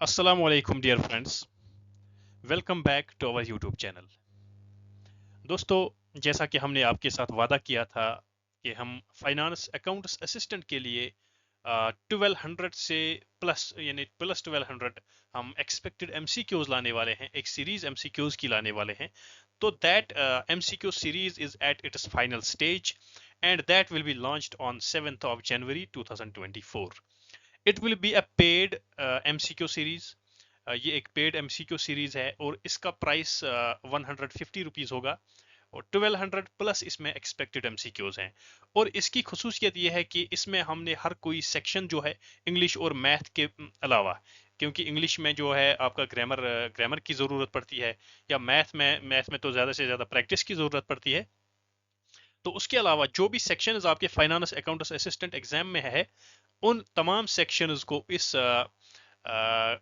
अस्सलाम वालेकुम dear friends, welcome back to our YouTube channel. दोस्तों, जैसा कि हमने आपके साथ वादा किया था कि हम फाइनेंस अकाउंट्स असिस्टेंट के लिए 1200 से प्लस यानी प्लस 1200 हम एक्सपेक्टेड एमसीक्यूज लाने वाले हैं, एक सीरीज एमसीक्यूज की लाने वाले हैं। तो that MCQ series is at its final stage and that will be launched on 7th of January 2024. It will be a paid MCQ series. ये एक पेड एमसीक्यू सीरीज है और इसका प्राइस 150 रुपीज होगा और 1200 प्लस इसमें एक्सपेक्टेड एमसीक्यूज हैं। और इसकी खसूसियत ये है कि इसमें हमने हर कोई सेक्शन जो है इंग्लिश और मैथ के अलावा, क्योंकि इंग्लिश में जो है आपका ग्रामर की ज़रूरत पड़ती है, या मैथ में तो ज़्यादा से ज़्यादा प्रैक्टिस की ज़रूरत पड़ती है। तो उसके अलावा जो भी सेक्शंस आपके फाइनेंस अकाउंट्स असिस्टेंट एग्जाम में है, उन तमाम सेक्शंस को इस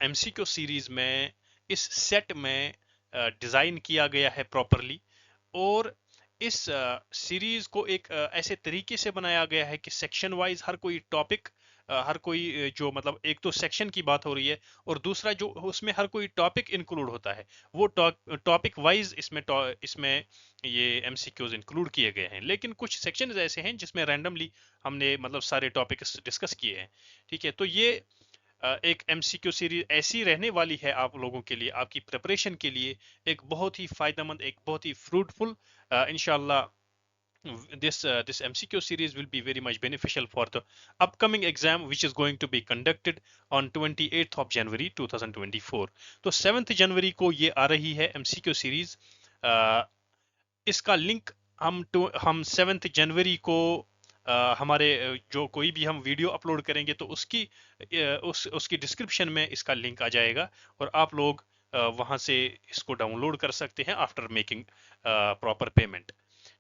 एमसीक्यू सीरीज में, इस सेट में डिज़ाइन किया गया है प्रॉपरली। और इस सीरीज को एक ऐसे तरीके से बनाया गया है कि सेक्शन वाइज हर कोई टॉपिक, हर कोई जो मतलब एक तो सेक्शन की बात हो रही है और दूसरा जो उसमें हर कोई टॉपिक इंक्लूड होता है, वो टॉपिक वाइज इसमें ये एमसीक्यूज इंक्लूड किए गए हैं। लेकिन कुछ सेक्शंस ऐसे हैं जिसमें रैंडमली हमने मतलब सारे टॉपिक्स डिस्कस किए हैं। ठीक है, तो ये एक एमसीक्यू सीरीज ऐसी रहने वाली है आप लोगों के लिए, आपकी प्रिपरेशन के लिए एक बहुत ही फायदेमंद, एक बहुत ही फ्रूटफुल, इंशाल्लाह this MCQ series will be very much beneficial for the upcoming exam which is going to be conducted on 28th of January 2024. तो 7th जनवरी को ये आ रही है MCQ सीरीज। इसका लिंक हम 7th जनवरी को हमारे जो कोई भी हम वीडियो अपलोड करेंगे तो उसकी डिस्क्रिप्शन में इसका लिंक आ जाएगा और आप लोग वहां से इसको डाउनलोड कर सकते हैं आफ्टर मेकिंग प्रॉपर पेमेंट।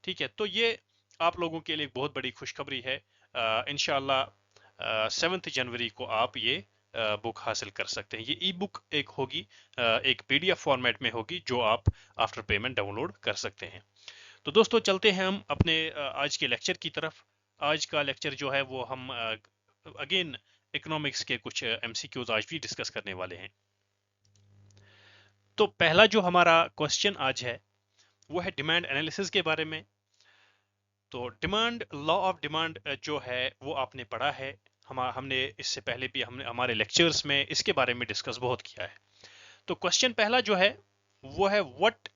ठीक है, तो ये आप लोगों के लिए एक बहुत बड़ी खुशखबरी है। इंशाल्लाह 7th जनवरी को आप ये बुक हासिल कर सकते हैं। ये ई बुक एक होगी, एक पीडीएफ फॉर्मेट में होगी जो आप आफ्टर पेमेंट डाउनलोड कर सकते हैं। तो दोस्तों, चलते हैं हम अपने आज के लेक्चर की तरफ। आज का लेक्चर जो है वो हम अगेन इकोनॉमिक्स के कुछ एमसीक्यूज आज भी डिस्कस करने वाले हैं। तो पहला जो हमारा क्वेश्चन आज है वो है डिमांड एनालिसिस के बारे में। तो डिमांड, लॉ ऑफ डिमांड जो है वो आपने पढ़ा है। हमने इससे पहले भी हमने हमारे लेक्चर्स में इसके बारे में डिस्कस बहुत किया है। तो क्वेश्चन पहला जो है वो है, what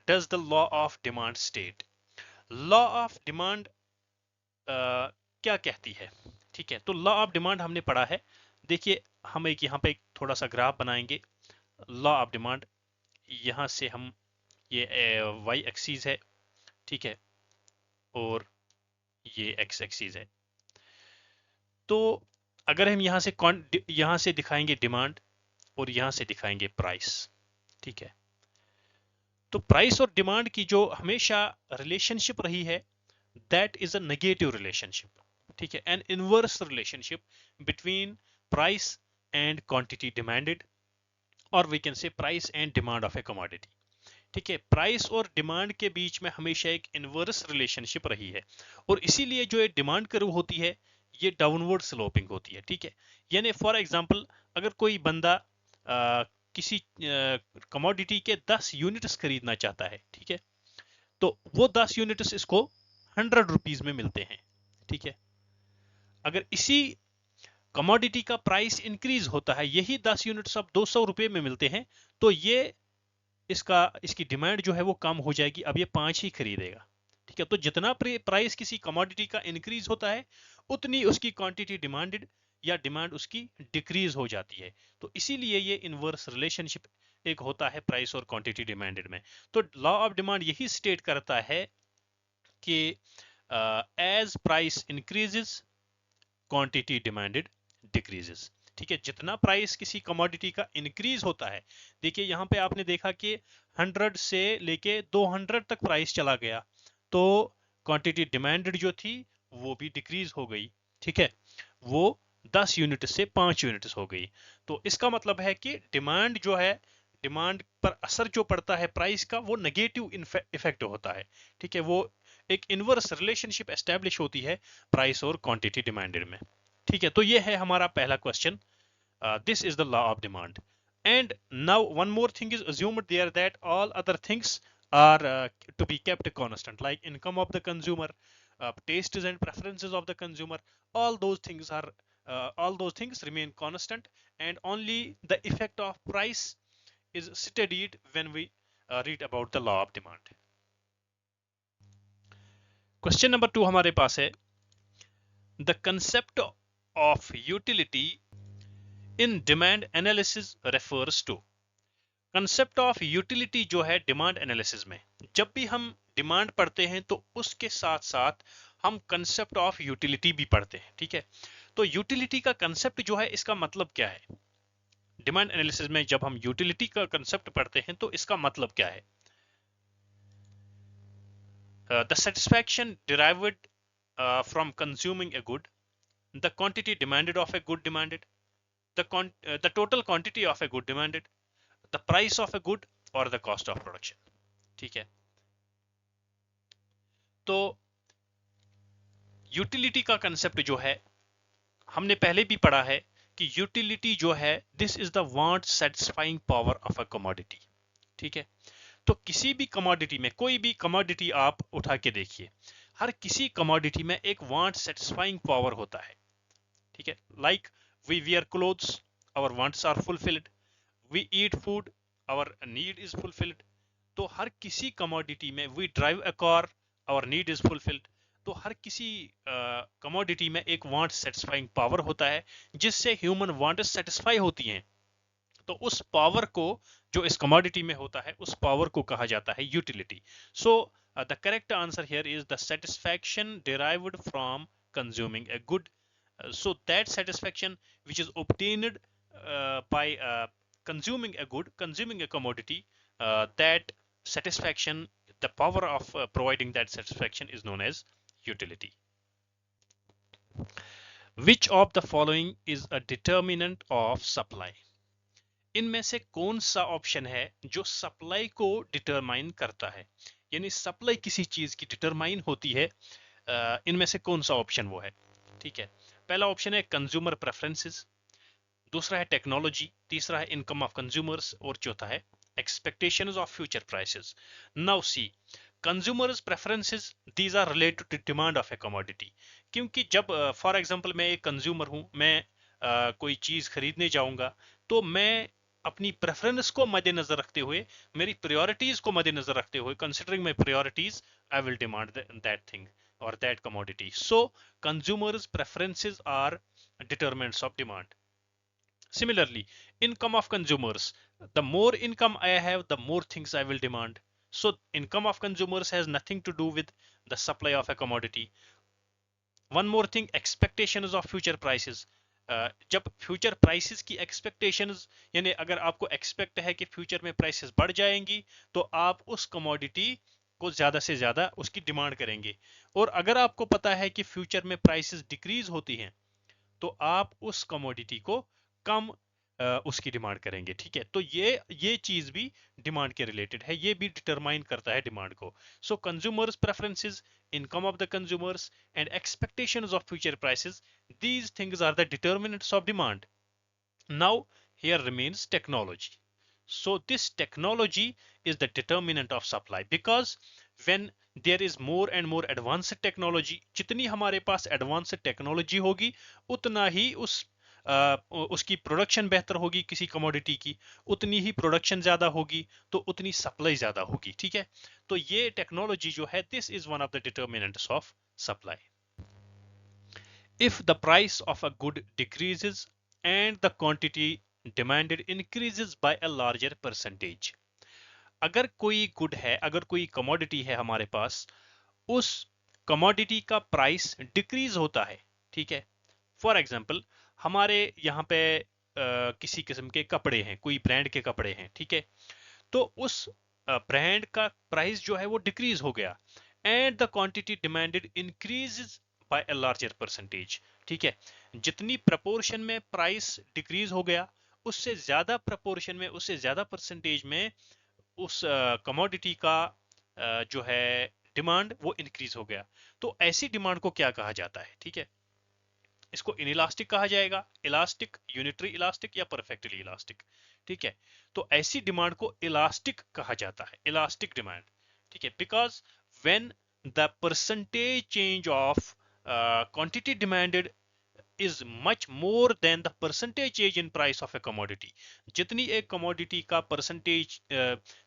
does the law of demand state. Law of demand क्या कहती है। ठीक है, तो लॉ ऑफ डिमांड हमने पढ़ा है। देखिए, हम एक यहाँ पे एक थोड़ा सा ग्राफ बनाएंगे। लॉ ऑफ डिमांड, यहाँ से हम ये वाई एक्सीज है, ठीक है, और ये एक्स एक्सीज है। तो अगर हम यहाँ से दिखाएंगे डिमांड और यहाँ से दिखाएंगे प्राइस। ठीक है, तो प्राइस और डिमांड की जो हमेशा रिलेशनशिप रही है, that is a negative relationship. ठीक है, an inverse relationship between price and quantity demanded, और we can say price and demand of a commodity. ठीक है, प्राइस और डिमांड के बीच में हमेशा एक इनवर्स रिलेशनशिप रही है और इसीलिए जो ये डिमांड कर्व होती है ये डाउनवर्ड स्लोपिंग होती है। ठीक है, यानी फॉर एग्जांपल अगर कोई बंदा किसी कमोडिटी के 10 यूनिट्स खरीदना चाहता है, ठीक है, तो वो 10 यूनिट्स इसको 100 रुपीज में मिलते हैं। ठीक है, अगर इसी कमोडिटी का प्राइस इंक्रीज होता है, यही 10 यूनिट्स अब 200 रुपए में मिलते हैं, तो ये इसकी डिमांड जो है वो कम हो जाएगी, अब ये 5 ही खरीदेगा। ठीक है, तो जितना प्राइस किसी कमोडिटी का इंक्रीज होता है उतनी उसकी क्वांटिटी डिमांडेड या डिमांड उसकी डिक्रीज हो जाती है। तो इसीलिए ये इनवर्स रिलेशनशिप एक होता है प्राइस और क्वांटिटी डिमांडेड में। तो लॉ ऑफ डिमांड यही स्टेट करता है कि as price increases quantity demanded decreases. ठीक है, जितना प्राइस किसी कमोडिटी का इंक्रीज होता है, देखिए यहाँ पे आपने देखा कि 100 से लेके 200 तक प्राइस चला गया, तो क्वांटिटी डिमांडेड जो थी वो भी डिक्रीज हो गई। ठीक है, वो 10 यूनिट से 5 यूनिट हो गई। तो इसका मतलब है कि डिमांड जो है, डिमांड पर असर जो पड़ता है प्राइस का, वो नेगेटिव इफेक्ट होता है। ठीक है, वो एक इनवर्स रिलेशनशिप एस्टेब्लिश होती है प्राइस और क्वांटिटी डिमांडेड में। ठीक है, तो ये है हमारा पहला question, this is the law of demand. And now one more thing is assumed there, that all other things are to be kept constant, like income of the consumer, tastes and preferences of the consumer. All those things are all those things remain constant, and only the effect of price is studied when we read about the law of demand. Question number 2 हमारे पास है, the concept of utility in demand analysis refers to. Concept of utility जो है demand analysis में, जब भी हम demand पढ़ते हैं तो उसके साथ साथ हम कंसेप्ट ऑफ यूटिलिटी भी पढ़ते हैं, ठीक है। तो यूटिलिटी का कंसेप्ट जो है, इसका मतलब क्या है? डिमांड एनालिसिस में जब हम यूटिलिटी का कंसेप्ट पढ़ते हैं तो इसका मतलब क्या है? The satisfaction derived from consuming a good, the quantity demanded of a good demanded, the total quantity of a good demanded, the price of a good or the cost of production, ठीक है। तो utility का concept जो है, हमने पहले भी पढ़ा है कि यूटिलिटी जो है, this is the want satisfying power of a commodity, ठीक है। तो किसी भी कमोडिटी में, कोई भी कमोडिटी आप उठा के देखिए, हर किसी कमोडिटी में एक वांट सेटिस्फाइंग पावर होता है, ठीक है। Like we wear clothes, our wants are fulfilled, we eat food, our need is fulfilled. तो हर किसी कमोडिटी में, we drive a car, our need is fulfilled. तो हर किसी कमोडिटी में एक वांट सेटिस्फाइंग पावर होता है, जिससे ह्यूमन वांट सेटिस्फाई होती हैं। तो उस पावर को, जो इस कमोडिटी में होता है, उस पावर को कहा जाता है utility. So the correct answer here is the satisfaction derived from consuming a good. So that satisfaction which is obtained by consuming a good, consuming a commodity, that satisfaction, the power of providing that satisfaction is known as utility. Which of the following is a determinant of supply? इनमें से कौन सा option है जो supply को determine करता है, यानी सप्लाई किसी चीज की डिटरमाइन होती है, इनमें से कौन सा ऑप्शन वो है, ठीक है। पहला ऑप्शन है कंज्यूमर प्रेफरेंसेस, दूसरा है टेक्नोलॉजी, तीसरा है इनकम ऑफ कंज्यूमर्स, और चौथा है expectations of future prices. Now see, consumers preferences, these are related to demand of a commodity. क्योंकि जब फॉर एग्जांपल मैं एक कंज्यूमर हूं, मैं कोई चीज खरीदने जाऊंगा, तो मैं अपनी प्रेफरेंस को मद्देनजर रखते हुए, मेरी प्रायोरिटीज को मद्देनजर रखते हुए, considering my priorities, I will demand that thing or that commodity. So consumers preferences are determinants of demand. Similarly, income of consumers, the more income I have, the more things I will demand. So income of consumers has nothing to do with the supply of a commodity. One more thing, expectations of future prices. जब future prices की expectations, यानी अगर आपको expect है कि future में prices बढ़ जाएंगी, तो आप उस कमोडिटी को ज्यादा से ज्यादा उसकी डिमांड करेंगे। और अगर आपको पता है कि फ्यूचर में प्राइसेस डिक्रीज होती हैं, तो आप उस कमोडिटी को कम उसकी डिमांड करेंगे, ठीक है। तो ये चीज भी डिमांड के रिलेटेड है, ये भी डिटरमाइन करता है डिमांड को। सो consumers preferences, income of the consumers and expectations of future prices, these things are the determinants of demand. Now here remains technology. So this technology is the determinant of supply, because when there is more and more advanced technology, जितनी हमारे पास advanced technology होगी, उतना ही उसकी production बेहतर होगी, किसी commodity की उतनी ही प्रोडक्शन ज्यादा होगी, तो उतनी सप्लाई ज्यादा होगी, ठीक है। तो ये टेक्नोलॉजी जो है, this is one of the determinants of supply. If the price of a good decreases and the quantity demanded increases by a larger percentage, अगर कोई गुड है, अगर कोई कमोडिटी है हमारे पास, उस कमोडिटी का प्राइस डिक्रीज होता है, ठीक है। फॉर एग्जाम्पल, हमारे यहाँ पे किसी किस्म के कपड़े हैं, कोई ब्रांड के कपड़े हैं, ठीक है। तो उस ब्रांड का प्राइस जो है वो डिक्रीज हो गया, and the quantity demanded increases by a larger percentage, ठीक है। जितनी प्रपोर्शन में प्राइस डिक्रीज हो गया, उससे ज्यादा प्रपोर्शन में, उससे ज्यादा परसेंटेज में उस कमोडिटी का जो है डिमांड, वो इंक्रीज हो गया। तो ऐसी डिमांड को क्या कहा जाता है, ठीक है। इसको इनइलास्टिक कहा जाएगा, इलास्टिक, यूनिटरी इलास्टिक या परफेक्टली इलास्टिक, ठीक है, तो ऐसी डिमांड को इलास्टिक कहा जाता है, इलास्टिक डिमांड। ठीक है, because when the percentage change of quantity demanded is much more than the percentage change in price of a commodity। जितनी एक कमोडिटी का परसेंटेज,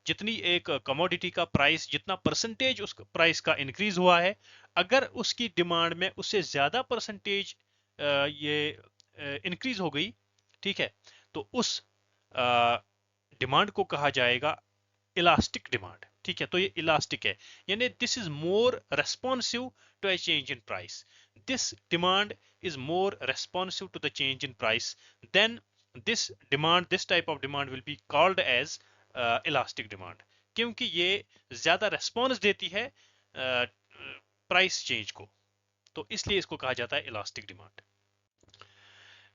जितनी एक कमोडिटी का प्राइस, जितना परसेंटेज उस प्राइस का इंक्रीज हुआ है, अगर उसकी डिमांड में उससे ज्यादा परसेंटेज ये इंक्रीज हो गई, ठीक है, तो उस डिमांड को कहा जाएगा इलास्टिक डिमांड। ठीक है, तो ये इलास्टिक है, यानी this is more responsive to a change in price। this demand is more responsive to the change in price, then this type of demand will be called as elastic demand, क्योंकि ये ज्यादा response देती है price change को, तो इसलिए इसको कहा जाता है elastic demand.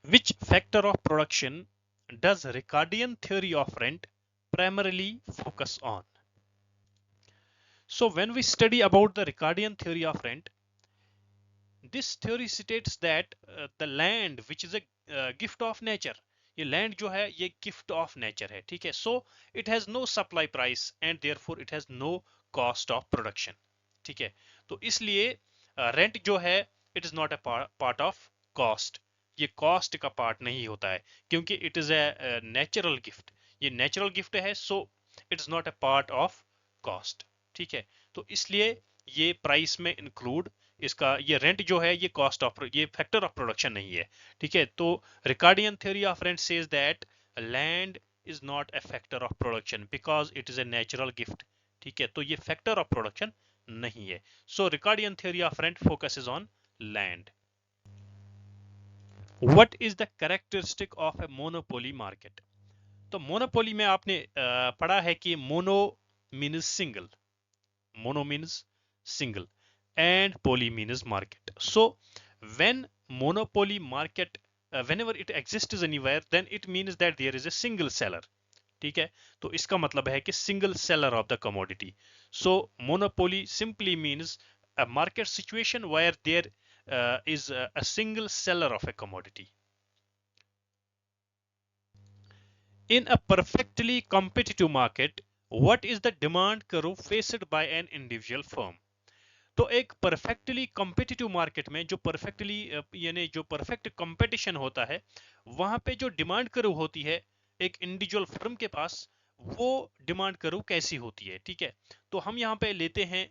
which factor of production does Ricardian theory of rent primarily focus on? So when we study about the Ricardian theory of rent, this theory states that the land which is a gift of nature, ये land जो है ये gift of nature है, ठीक है, so it has no supply price and therefore it has no cost of production। ठीक है, तो इसलिए rent जो है it is not a part of cost, ये cost का part नहीं होता है, क्योंकि it is a natural gift, ये natural gift है, so it is not a part of cost। ठीक है, तो इसलिए ये प्राइस में इंक्लूड, इसका ये रेंट जो है ये कॉस्ट ऑफ, ये फैक्टर ऑफ प्रोडक्शन नहीं है। ठीक है, तो Ricardian theory of rent says that land is not a factor of production because it is a natural gift. ठीक है, तो ये फैक्टर ऑफ प्रोडक्शन नहीं है। So Ricardian theory of rent focuses on land. What is the characteristic of a monopoly market? तो monopoly में आपने पढ़ा है कि mono means single, mono means single and poly means market। so when monopoly market whenever it exists anywhere then it means that there is a single seller। ठीक है, तो इसका मतलब है कि single seller of the commodity। so monopoly simply means a market situation where there is a single seller of a commodity। in a perfectly competitive market, what is the demand curve faced by an individual firm? तो एक perfectly competitive market में जो perfectly यानी जो perfect competition होता है, वहां पे जो डिमांड कर्व होती है एक इंडिविजुअल फर्म के पास, वो डिमांड कर्व कैसी होती है? ठीक है, तो हम यहाँ पे लेते हैं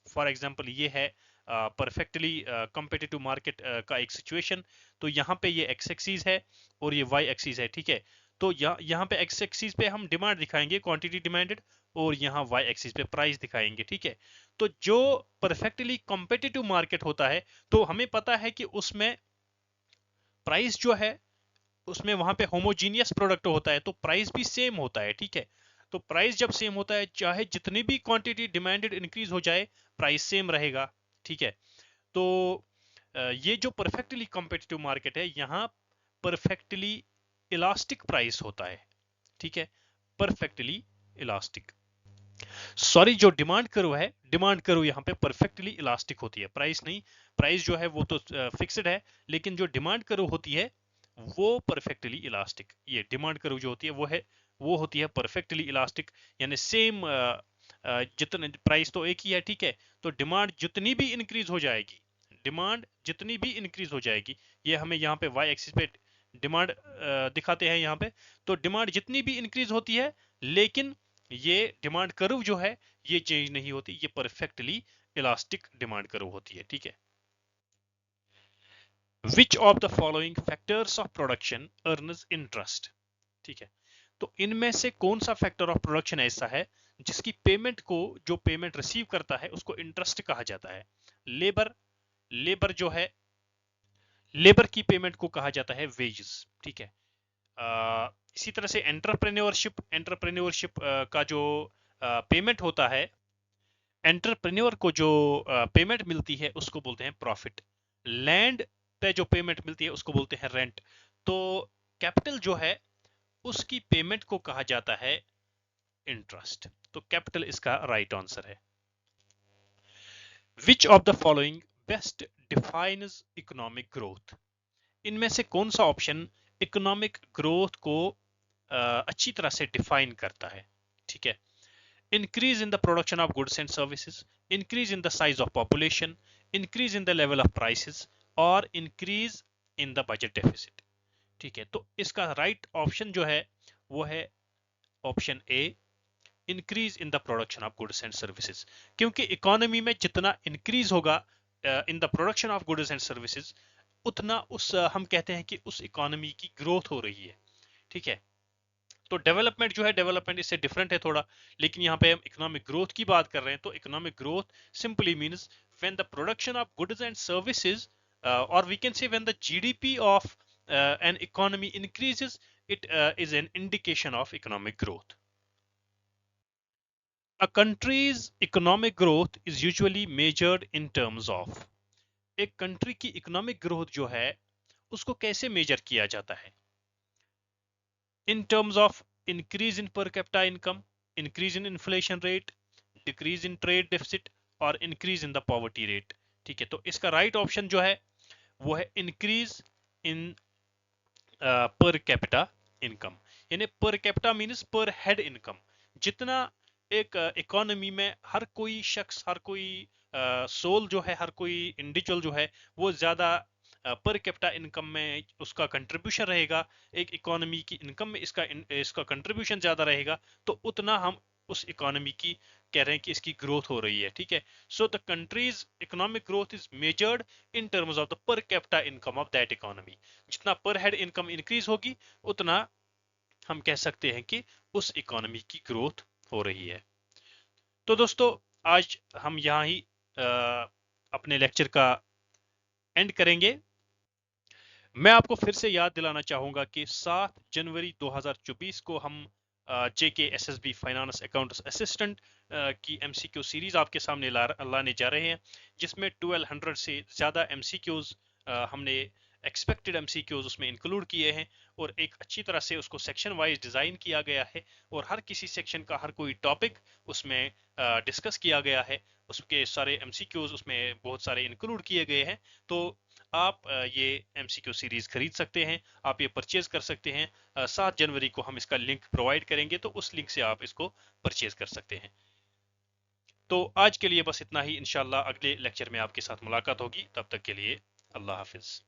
फॉर एग्जांपल, ये है परफेक्टली कॉम्पिटिटिव मार्केट का एक सिचुएशन। तो यहाँ पे ये एक्स एक्सिस है और ये वाई एक्सिस है। ठीक है, तो यहाँ पे एक्स एक्सिस पे हम डिमांड दिखाएंगे क्वांटिटी डिमांडेड, और यहाँ वाई एक्सिस पे प्राइस दिखाएंगे। ठीक है, तो जो परफेक्टली कॉम्पिटिटिव मार्केट होता है, तो हमें पता है कि उसमें प्राइस जो है, उसमें वहां पे होमोजीनियस प्रोडक्ट होता है, तो प्राइस भी सेम होता है। ठीक है, तो प्राइस जब सेम होता है, चाहे जितनी भी क्वांटिटी डिमांडेड इंक्रीज हो जाए, प्राइस सेम रहेगा। ठीक है, तो ये जो परफेक्टली कॉम्पिटिटिव मार्केट है, यहाँ परफेक्टली इलास्टिक प्राइस होता है। ठीक है, परफेक्टली इलास्टिक। सॉरी, जो डिमांड कर्व है, डिमांड कर्व यहाँ पे परफेक्टली इलास्टिक होती है, प्राइस नहीं। प्राइस जो है वो तो फिक्स्ड है, लेकिन जो डिमांड कर्व होती है वो परफेक्टली इलास्टिक। ये डिमांड कर्व जो होती है वो होती है परफेक्टली इलास्टिक, यानी सेम जितने प्राइस तो एक ही है। ठीक है, तो डिमांड जितनी भी इंक्रीज हो जाएगी, डिमांड जितनी भी इंक्रीज हो जाएगी, ये हमें यहाँ पे वाई एक्सिस पे डिमांड दिखाते हैं यहाँ पे, तो डिमांड जितनी भी इंक्रीज होती है, लेकिन ये डिमांड कर्व जो है ये चेंज नहीं होती, ये परफेक्टली इलास्टिक डिमांड कर्व होती है। ठीक है, which of the following factors of production earns interest? ठीक है, तो इनमें से कौन सा फैक्टर ऑफ प्रोडक्शन ऐसा है जिसकी पेमेंट को, जो पेमेंट रिसीव करता है उसको इंटरेस्ट कहा जाता है? लेबर जो है, लेबर की पेमेंट को कहा जाता है वेजेस। ठीक है, इसी तरह से एंटरप्रेन्योरशिप का जो पेमेंट होता है, एंटरप्रेन्योर को जो पेमेंट मिलती है उसको बोलते हैं प्रॉफिट। लैंड पे जो पेमेंट मिलती है उसको बोलते हैं रेंट। तो कैपिटल जो है उसकी पेमेंट को कहा जाता है इंटरेस्ट। तो कैपिटल इसका राइट आंसर है। Which of the following best defines economic growth? इनमें से कौन सा ऑप्शन इकोनॉमिक ग्रोथ को अच्छी तरह से डिफाइन करता है। ठीक है, increase in the production of goods and services, increase in the size of population, increase in the level of prices और increase in the budget deficit। ठीक है, तो इसका राइट ऑप्शन जो है वो है option A, increase in the production of goods and services. क्योंकि इकोनॉमी में जितना इंक्रीज होगा in the production of goods and services, उतना उस हम कहते हैं कि उस इकोनॉमी की ग्रोथ हो रही है। ठीक है, तो डेवलपमेंट जो है, डेवलपमेंट इससे डिफरेंट है थोड़ा, लेकिन यहाँ पे हम इकोनॉमिक ग्रोथ की बात कर रहे हैं। तो economic growth simply means when the production of goods and services, और we can say when the GDP of an economy increases, it is an indication of economic growth. A country's economic growth is usually measured in terms of, एक country की economic growth जो है उसको कैसे major किया जाता है? In terms of increase in per capita income, increase in inflation rate, decrease in trade deficit और increase in the poverty rate। ठीक है, तो इसका राइट ऑप्शन जो है वो है increase in per capita income. यानी पर कैपिटा मीन्स पर हेड इनकम। जितना एक इकोनॉमी में हर कोई शख्स, हर कोई सोल जो है, हर कोई इंडिविजुअल जो है वो ज्यादा पर कैपिटा इनकम में उसका कंट्रीब्यूशन रहेगा, एक इकोनॉमी की इनकम में इसका कंट्रीब्यूशन ज्यादा रहेगा, तो उतना हम उस इकोनॉमी की कह रहे हैं कि इसकी ग्रोथ हो रही है। ठीक है, so the countries economic growth is measured in terms of the per capita income of that economy. जितना पर हेड इनकम इंक्रीज होगी, उतना हम कह सकते हैं कि उस इकोनॉमी की ग्रोथ हो रही है। तो दोस्तों, आज हम यहाँ ही अपने लेक्चर का एंड करेंगे। मैं आपको फिर से याद दिलाना चाहूंगा कि 7 जनवरी 2024 को हम जेके एसएसबी फाइनेंस अकाउंट्स असिस्टेंट की एमसीक्यू सीरीज आपके सामने लाने जा रहे हैं, जिसमें 1200 से ज्यादा एमसीक्यूज हमने एक्सपेक्टेड एमसीक्यूज उसमें इंक्लूड किए हैं, और एक अच्छी तरह से उसको सेक्शन वाइज डिजाइन किया गया है, और हर किसी सेक्शन का हर कोई टॉपिक उसमें डिस्कस किया गया है, उसके सारे एमसीक्यूज उसमें बहुत सारे इंक्लूड किए गए हैं। तो आप ये एमसीक्यू सीरीज खरीद सकते हैं, आप ये परचेज कर सकते हैं। 7 जनवरी को हम इसका लिंक प्रोवाइड करेंगे, तो उस लिंक से आप इसको परचेज कर सकते हैं। तो आज के लिए बस इतना ही, इंशाल्लाह अगले लेक्चर में आपके साथ मुलाकात होगी। तब तक के लिए अल्लाह हाफिज।